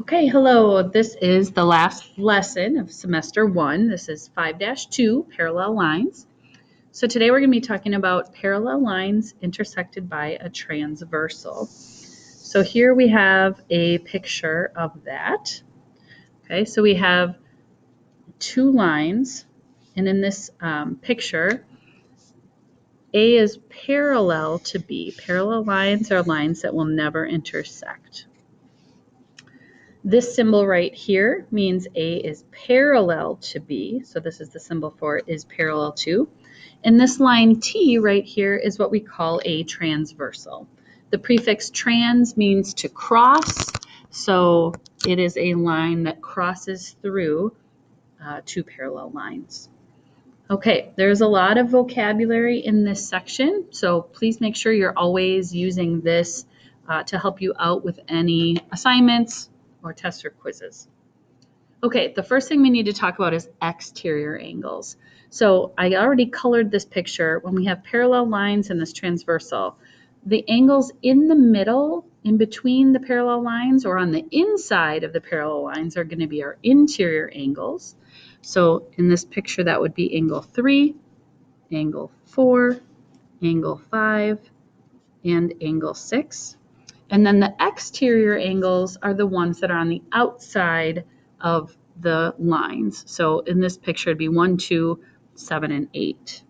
Okay, hello. This is the last lesson of semester 1. This is 5-2, parallel lines. So today we're going to be talking about parallel lines intersected by a transversal. So here we have a picture of that. Okay, so we have two lines, and in this picture, A is parallel to B. Parallel lines are lines that will never intersect. This symbol right here means A is parallel to B. So this is the symbol for is parallel to. And this line T right here is what we call a transversal. The prefix trans means to cross. So it is a line that crosses through two parallel lines. Okay, there's a lot of vocabulary in this section. So please make sure you're always using this to help you out with any assignments or tests or quizzes. Okay, the first thing we need to talk about is exterior angles. So I already colored this picture. When we have parallel lines in this transversal, the angles in the middle, in between the parallel lines or on the inside of the parallel lines are going to be our interior angles. So in this picture, that would be angle 3, angle 4, angle 5, and angle 6. And then the exterior angles are the ones that are on the outside of the lines. So in this picture, it'd be 1, 2, 7, and 8.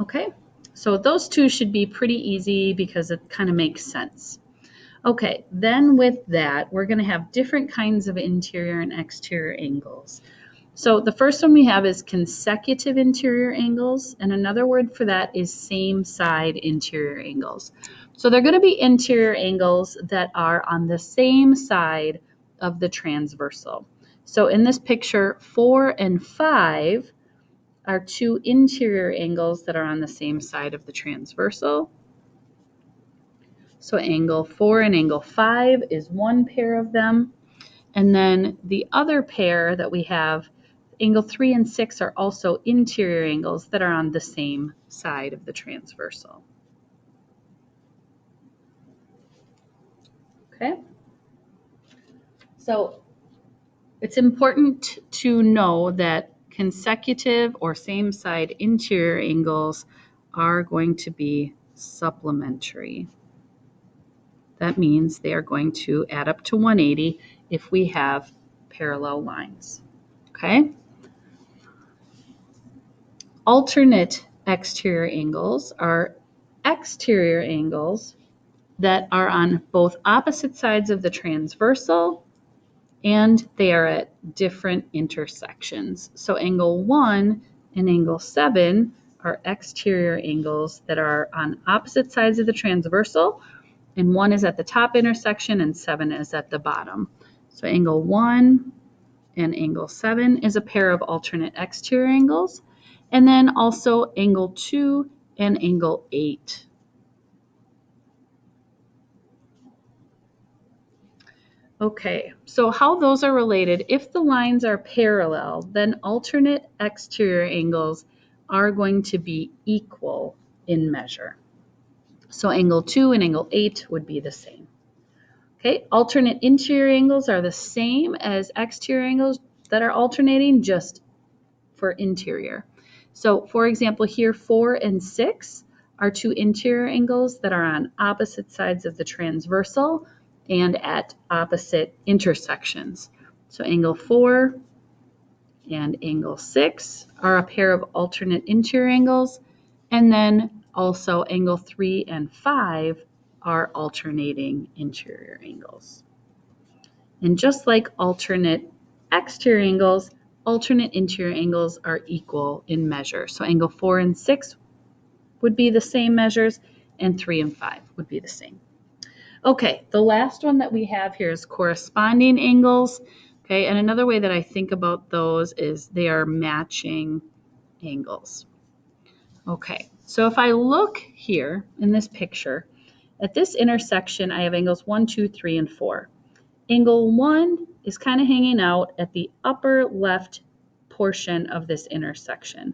Okay, so those two should be pretty easy because it kind of makes sense. Okay, then with that, we're going to have different kinds of interior and exterior angles. So the first one we have is consecutive interior angles, and another word for that is same side interior angles. So they're going to be interior angles that are on the same side of the transversal. So in this picture, 4 and 5 are two interior angles that are on the same side of the transversal. So angle 4 and angle 5 is one pair of them. And then the other pair that we have, angle 3 and 6, are also interior angles that are on the same side of the transversal. Okay? So it's important to know that consecutive or same side interior angles are going to be supplementary. That means they are going to add up to 180 if we have parallel lines. Okay? Alternate exterior angles are exterior angles that are on both opposite sides of the transversal and they are at different intersections. So angle 1 and angle 7 are exterior angles that are on opposite sides of the transversal, and 1 is at the top intersection and 7 is at the bottom. So angle 1 and angle 7 is a pair of alternate exterior angles. And then also angle 2 and angle 8. Okay, so how those are related, if the lines are parallel, then alternate exterior angles are going to be equal in measure. So angle 2 and angle 8 would be the same. Okay, alternate interior angles are the same as exterior angles that are alternating, just for interior. So for example, here 4 and 6 are two interior angles that are on opposite sides of the transversal and at opposite intersections. So angle 4 and angle 6 are a pair of alternate interior angles, and then also angle 3 and 5 are alternating interior angles. And just like alternate exterior angles, alternate interior angles are equal in measure. So angle 4 and 6 would be the same measures, and 3 and 5 would be the same. Okay, the last one that we have here is corresponding angles. Okay, and another way that I think about those is they are matching angles. Okay, so if I look here in this picture, at this intersection, I have angles 1, 2, 3, and 4. Angle 1 is kind of hanging out at the upper left portion of this intersection.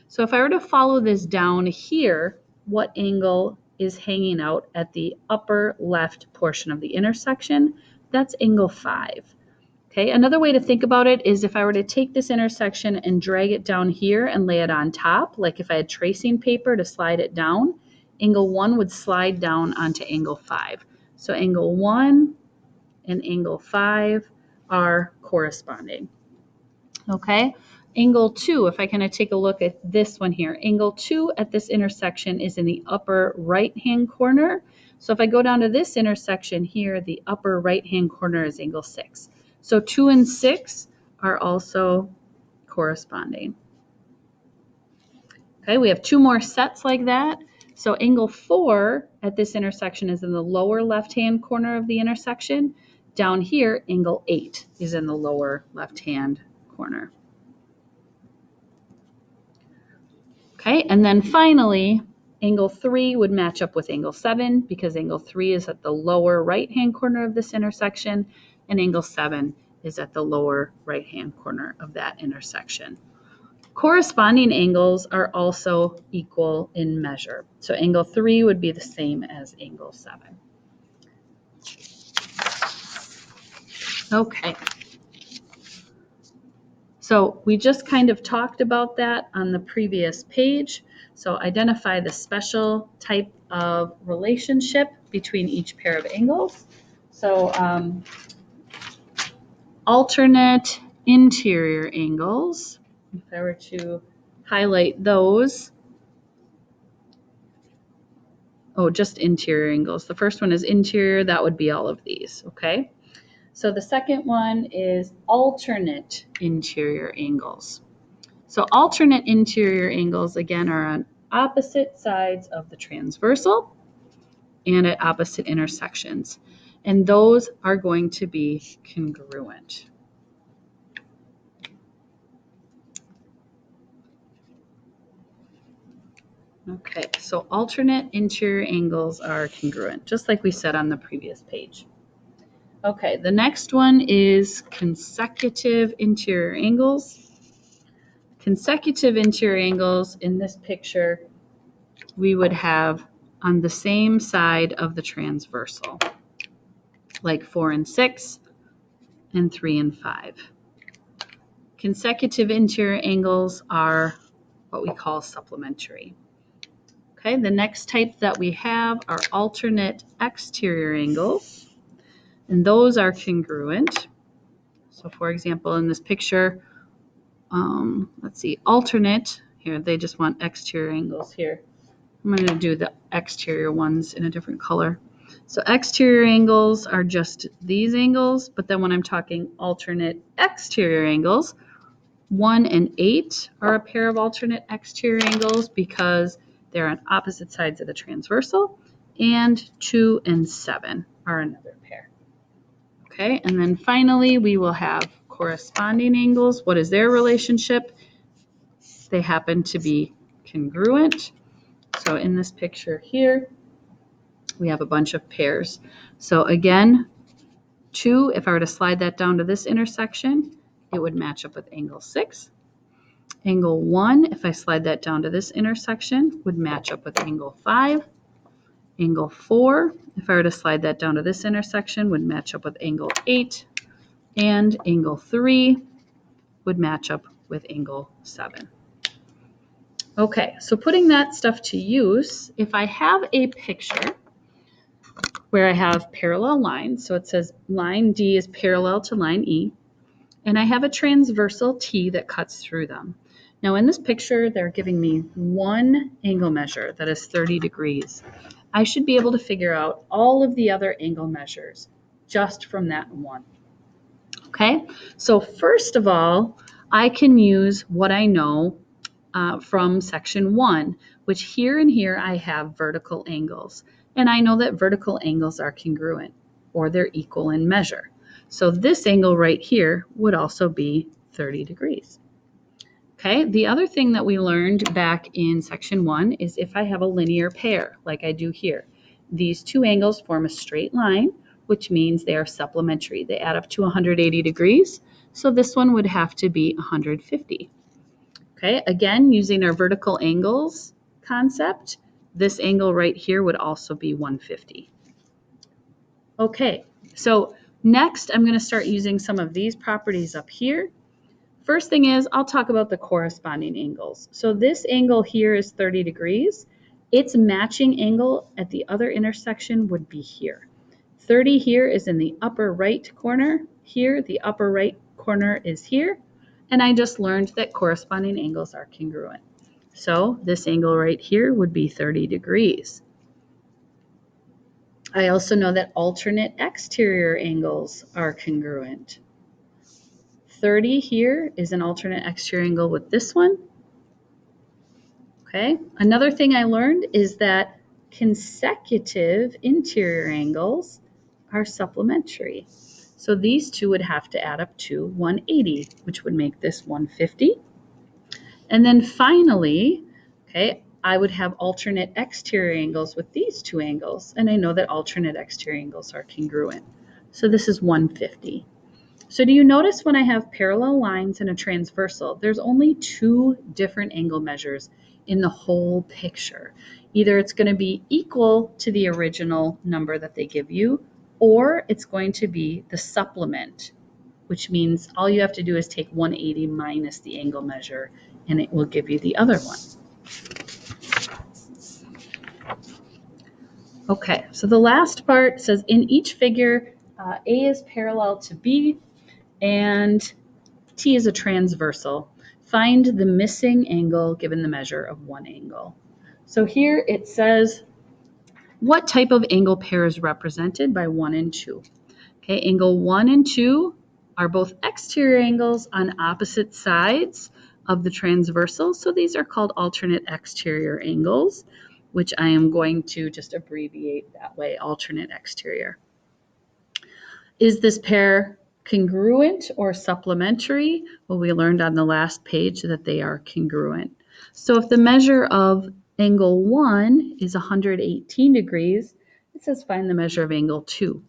So if I were to follow this down here, what angle is hanging out at the upper left portion of the intersection. That's angle 5. Okay, another way to think about it is if I were to take this intersection and drag it down here and lay it on top, like if I had tracing paper to slide it down, angle 1 would slide down onto angle 5. So angle 1 and angle 5 are corresponding. Okay, angle 2, if I kind of take a look at this one here, angle 2 at this intersection is in the upper right-hand corner. So if I go down to this intersection here, the upper right-hand corner is angle 6. So 2 and 6 are also corresponding. Okay, we have 2 more sets like that. So angle 4 at this intersection is in the lower left-hand corner of the intersection. Down here, angle 8 is in the lower left-hand corner. Okay, and then finally, angle 3 would match up with angle 7 because angle 3 is at the lower right-hand corner of this intersection, and angle 7 is at the lower right-hand corner of that intersection. Corresponding angles are also equal in measure. So angle 3 would be the same as angle 7. Okay. So we just kind of talked about that on the previous page. So identify the special type of relationship between each pair of angles. So alternate interior angles, if I were to highlight those, just interior angles. The first one is interior, that would be all of these, okay? So the second one is alternate interior angles. So alternate interior angles, again, are on opposite sides of the transversal and at opposite intersections. And those are going to be congruent. Okay, so alternate interior angles are congruent, just like we said on the previous page. Okay, the next one is consecutive interior angles. Consecutive interior angles in this picture, we would have on the same side of the transversal, like 4 and 6 and 3 and 5. Consecutive interior angles are what we call supplementary. Okay, the next type that we have are alternate exterior angles, and those are congruent. So for example, in this picture, let's see, alternate, here they just want exterior angles here. I'm going to do the exterior ones in a different color. So exterior angles are just these angles, but then when I'm talking alternate exterior angles, 1 and 8 are a pair of alternate exterior angles because they're on opposite sides of the transversal, and 2 and 7 are another pair. Okay, and then finally we will have corresponding angles. What is their relationship? They happen to be congruent. So in this picture here, we have a bunch of pairs. So again, 2, if I were to slide that down to this intersection, it would match up with angle 6. Angle 1, if I slide that down to this intersection, would match up with angle 5. Angle 4, if I were to slide that down to this intersection, would match up with angle 8. And angle 3 would match up with angle 7. Okay, so putting that stuff to use, if I have a picture where I have parallel lines, so it says line D is parallel to line E, and I have a transversal T that cuts through them. Now in this picture, they're giving me one angle measure that is 30 degrees. I should be able to figure out all of the other angle measures just from that one. Okay, so first of all, I can use what I know from section 1, which here and here I have vertical angles. And I know that vertical angles are congruent, or they're equal in measure. So this angle right here would also be 30 degrees. Okay, the other thing that we learned back in section 1 is if I have a linear pair, like I do here, these two angles form a straight line, which means they are supplementary. They add up to 180 degrees, so this one would have to be 150. Okay, again, using our vertical angles concept, this angle right here would also be 150. Okay, so next I'm going to start using some of these properties up here. First thing is I'll talk about the corresponding angles. So this angle here is 30 degrees. Its matching angle at the other intersection would be here. 30 here is in the upper right corner. Here, the upper right corner is here. And I just learned that corresponding angles are congruent. So this angle right here would be 30 degrees. I also know that alternate exterior angles are congruent. 30 here is an alternate exterior angle with this one. Okay. Another thing I learned is that consecutive interior angles are supplementary. So these two would have to add up to 180, which would make this 150. And then finally, okay, I would have alternate exterior angles with these two angles. And I know that alternate exterior angles are congruent. So this is 150. So do you notice when I have parallel lines and a transversal, there's only two different angle measures in the whole picture. Either it's going to be equal to the original number that they give you, or it's going to be the supplement, which means all you have to do is take 180 minus the angle measure, and it will give you the other one. Okay, so the last part says in each figure, A is parallel to B, and T is a transversal. Find the missing angle given the measure of one angle. So here it says, what type of angle pair is represented by 1 and 2? Okay, angle 1 and 2 are both exterior angles on opposite sides of the transversal. So these are called alternate exterior angles, which I am going to just abbreviate that way, alternate exterior. Is this pair congruent or supplementary? Well, we learned on the last page that they are congruent. So if the measure of angle 1 is 118 degrees, it says find the measure of angle 2.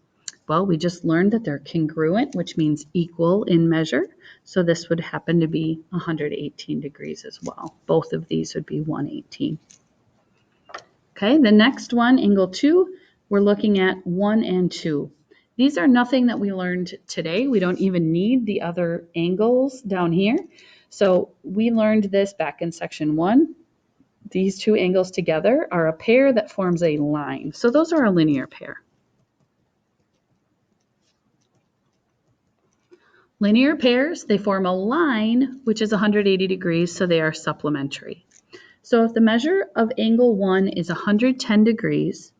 Well, we just learned that they're congruent, which means equal in measure. So this would happen to be 118 degrees as well. Both of these would be 118. Okay, the next one, angle 2, we're looking at 1 and 2. These are nothing that we learned today. We don't even need the other angles down here. So we learned this back in section 1. These two angles together are a pair that forms a line. So those are a linear pair. Linear pairs, they form a line, which is 180 degrees, so they are supplementary. So if the measure of angle 1 is 110 degrees,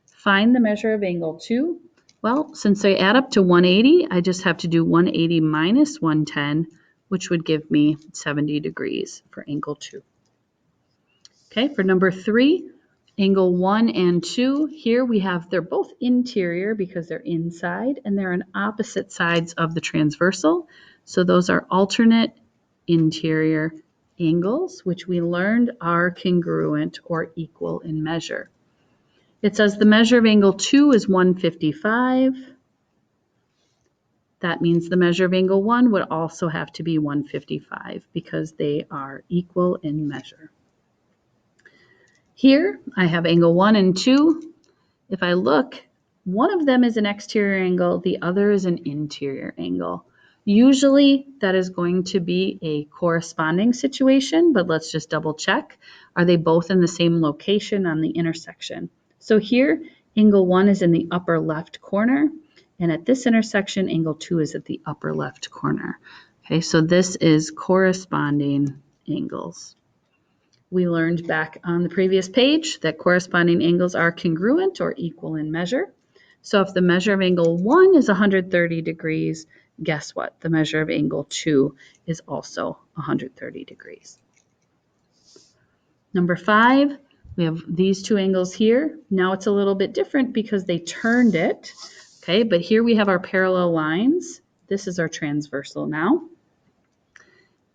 find the measure of angle 2. Well, since they add up to 180, I just have to do 180 minus 110, which would give me 70 degrees for angle 2. Okay, for number 3, angle 1 and 2, here we have, they're both interior because they're inside, and they're on opposite sides of the transversal. So those are alternate interior angles, which we learned are congruent or equal in measure. It says the measure of angle 2 is 155. That means the measure of angle 1 would also have to be 155 because they are equal in measure. Here I have angle 1 and 2. If I look, one of them is an exterior angle, the other is an interior angle. Usually that is going to be a corresponding situation, but let's just double check. Are they both in the same location on the intersection? So here, angle 1 is in the upper left corner, and at this intersection, angle 2 is at the upper left corner. Okay, so this is corresponding angles. We learned back on the previous page that corresponding angles are congruent or equal in measure. So if the measure of angle 1 is 130 degrees, guess what? The measure of angle 2 is also 130 degrees. Number 5, we have these two angles here. Now it's a little bit different because they turned it. Okay, but here we have our parallel lines. This is our transversal now.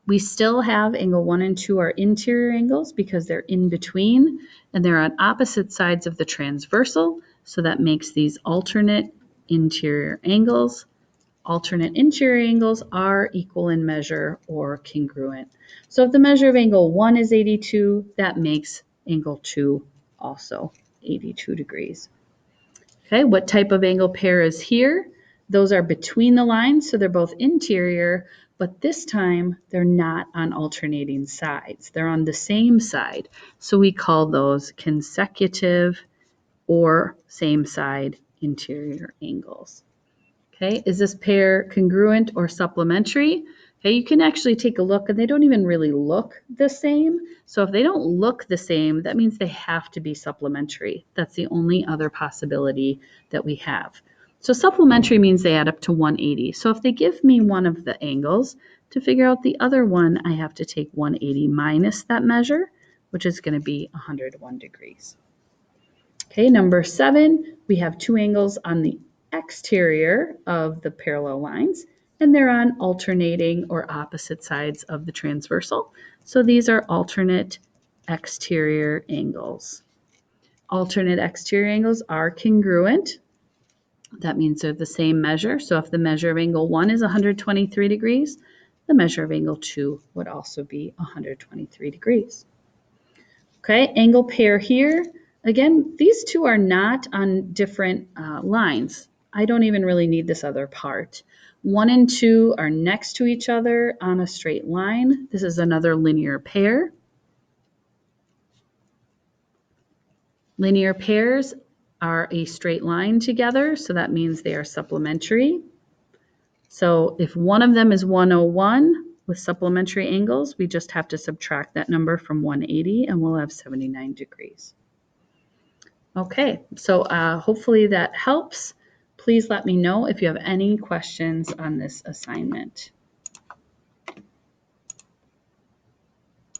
We still have angle 1 and 2 are interior angles because they're in between and they're on opposite sides of the transversal. So that makes these alternate interior angles. Alternate interior angles are equal in measure or congruent. So if the measure of angle 1 is 82, that makes angle 2 also 82 degrees. Okay, what type of angle pair is here? Those are between the lines, so they're both interior, but this time they're not on alternating sides. They're on the same side, so we call those consecutive or same side interior angles. Okay, is this pair congruent or supplementary? Okay, you can actually take a look and they don't even really look the same. So if they don't look the same, that means they have to be supplementary. That's the only other possibility that we have. So supplementary means they add up to 180. So if they give me one of the angles, to figure out the other one, I have to take 180 minus that measure, which is going to be 101 degrees. Okay, number 7, we have two angles on the exterior of the parallel lines, and they're on alternating or opposite sides of the transversal. So these are alternate exterior angles. Alternate exterior angles are congruent. That means they're the same measure. So if the measure of angle 1 is 123 degrees, the measure of angle 2 would also be 123 degrees. Okay, angle pair here. Again, these two are not on different lines. I don't even really need this other part. 1 and 2 are next to each other on a straight line. This is another linear pair. Linear pairs are a straight line together, so that means they are supplementary. So if one of them is 101 with supplementary angles, we just have to subtract that number from 180 and we'll have 79 degrees. Okay, so hopefully that helps. Please let me know if you have any questions on this assignment.